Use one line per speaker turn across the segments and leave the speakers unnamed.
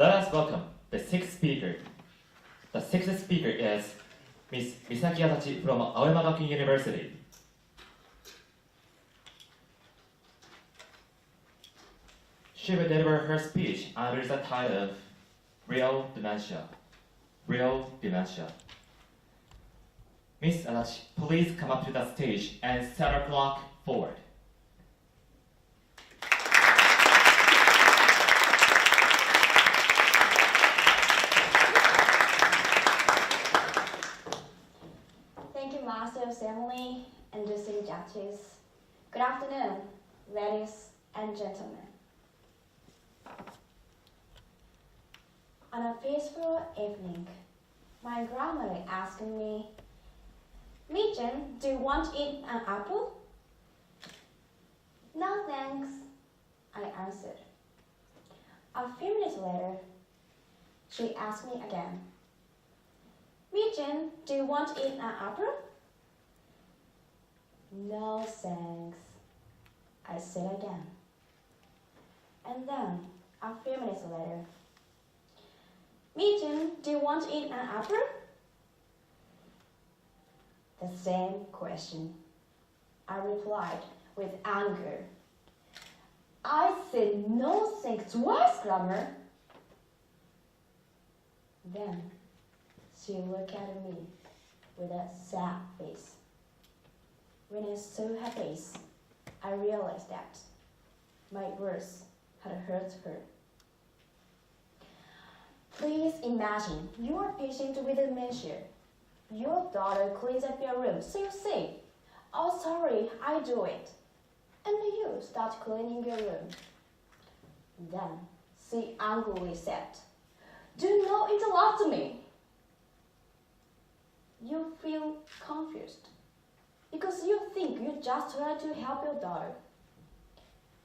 Let us welcome the sixth speaker. The sixth speaker is Miss Misaki Adachi from Aoyama Gakuin University. She will deliver her speech under the title of Real Dementia. Real Dementia. Miss Adachi, please come up to the stage and set our clock forward.
Thank you, Master of Ceremony and distinguished judges. Good afternoon, ladies and gentlemen. On a peaceful evening, my grandmother asked me, "Mijin, do you want to eat an apple?" "No, thanks," I answered. A few minutes later, she asked me again, "Mijin, do you want to eat an apple?" "No, thanks," I said again. And then, a few minutes later, "Mijin, do you want to eat an apple?" The same question. I replied with anger. "I said no thanks twice, Grandma." Then she looked at me with a sad face. When I saw her face, I realized that my words had hurt her. Please imagine you are a patient with dementia. Your daughter cleans up your room, so you say, "Oh, sorry, I do it." And you start cleaning your room. Then she angrily said, "Do not interrupt me." You feel confused because you think you just try to help your daughter.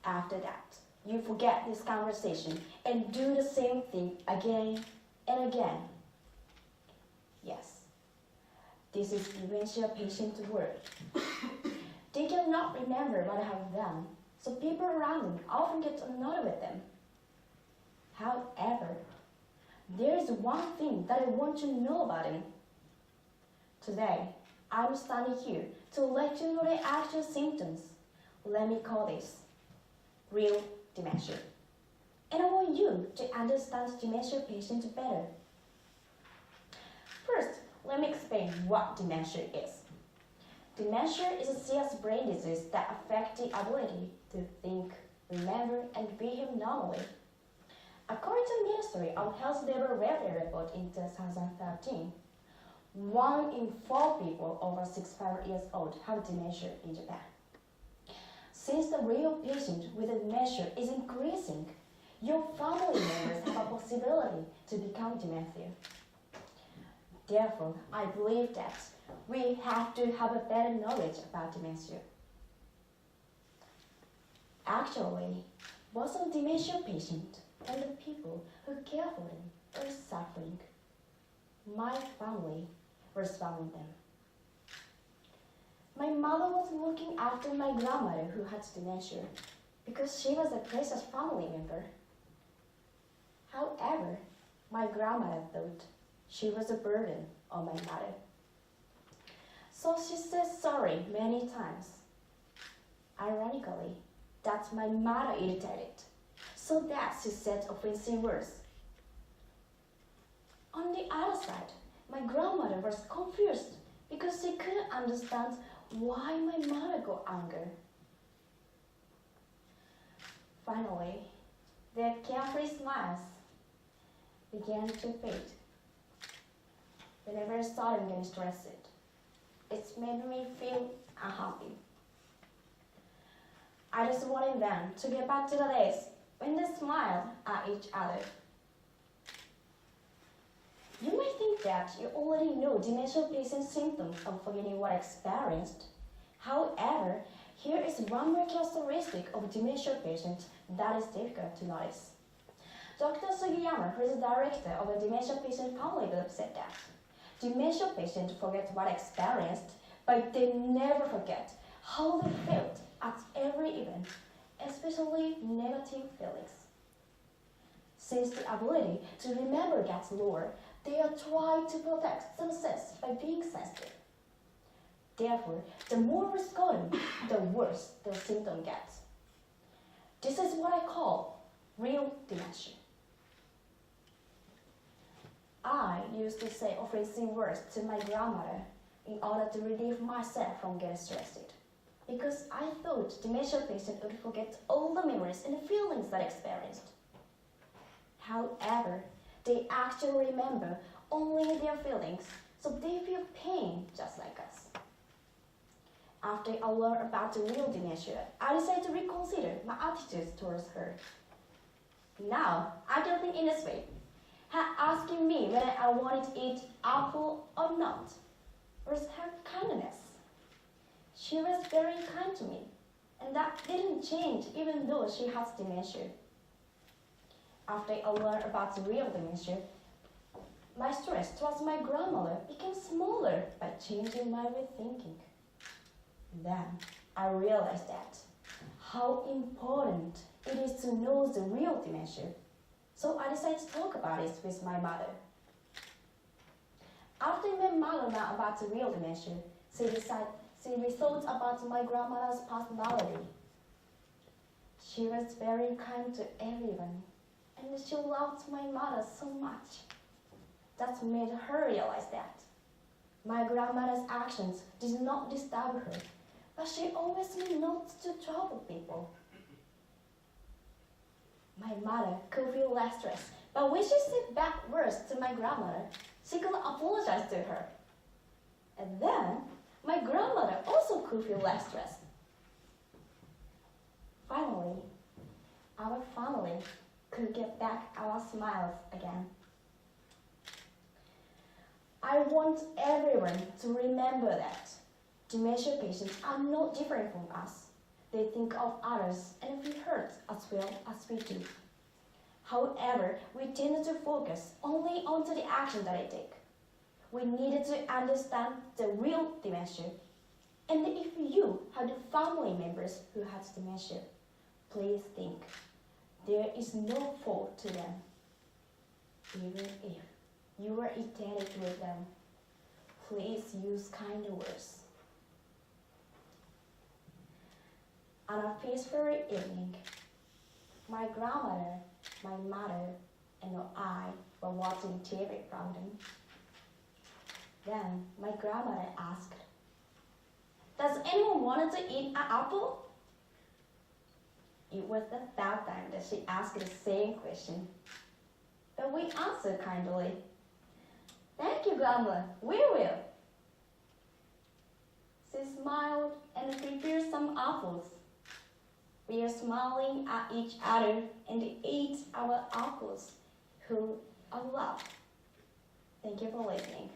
After that, you forget this conversation and do the same thing again and again. Yes, this is dementia patient world. They cannot remember what they have done, so people around them often get annoyed with them. However, there is one thing that I want you to know about him. Today, I'm standing here to let you know the actual symptoms. Let me call this real dementia. And I want you to understand dementia patients better. First, let me explain what dementia is. Dementia is a serious brain disease that affects the ability to think, remember, and behave normally. According to the Ministry of Health Labor Welfare report in 2013, 1 in 4 people over 65 years old have dementia in Japan. Since the real patient with dementia is increasing, your family members have a possibility to become dementia. Therefore, I believe that we have to have a better knowledge about dementia. Actually, both the dementia patient and the people who care for them are suffering. My family was following them. My mother was looking after my grandmother who had dementia because she was a precious family member. However, my grandmother thought she was a burden on my mother. So she said sorry many times. Ironically, that's my mother irritated, so that she said offensive words. On the other side, my grandmother was confused because she couldn't understand why my mother got angry. Finally, their carefree smiles began to fade. Whenever I saw them getting stressed, it made me feel unhappy. I just wanted them to get back to the days when they smiled at each other. You might think that you already know dementia patient symptoms of forgetting what I experienced. However, here is one more characteristic of dementia patients that is difficult to notice. Dr. Sugiyama, who is the director of the Dementia Patient Family Group, said that dementia patients forget what experienced, but they never forget how they felt at every event, especially negative feelings. Since the ability to remember gets lower, they are trying to protect themselves by being sensitive. Therefore, the more we scold them, the worse the symptom gets. This is what I call real dementia. I used to say offensive words to my grandmother in order to relieve myself from getting stressed, because I thought dementia patients would forget all the memories and feelings that I experienced. However, they actually remember only their feelings, so they feel pain just like us. After I learned about the real dementia, I decided to reconsider my attitudes towards her. Now, I don't think in this way. Her asking me whether I wanted to eat apple or not was her kindness. She was very kind to me, and that didn't change even though she has dementia. After I learned about the real dementia, my stress towards my grandmother became smaller by changing my way of thinking. Then I realized that how important it is to know the real dementia. So I decided to talk about it with my mother. After my mother learned about the real dementia, she thought about my grandmother's personality. She was very kind to everyone, and she loved my mother so much. That made her realize that my grandmother's actions did not disturb her, but she always knew not to trouble people. My mother could feel less stressed, but when she said bad words to my grandmother, she could apologize to her. And then, my grandmother also could feel less stressed. Finally, our family could get back our smiles again. I want everyone to remember that dementia patients are no different from us. They think of others and feel hurt as well as we do. However, we tend to focus only onto the action that they take. We needed to understand the real dementia. And if you have family members who have dementia, please think there is no fault to them. Even if you are irritated with them, please use kind words. On a peaceful evening, my grandmother, my mother, and I were watching TV from them. Then my grandmother asked, "Does anyone want to eat an apple?" It was the third time that she asked the same question. But we answered kindly, "Thank you, Grandma, we will." She smiled and prepared some apples. We are smiling at each other and ate our apples, who are loved. Thank you for listening.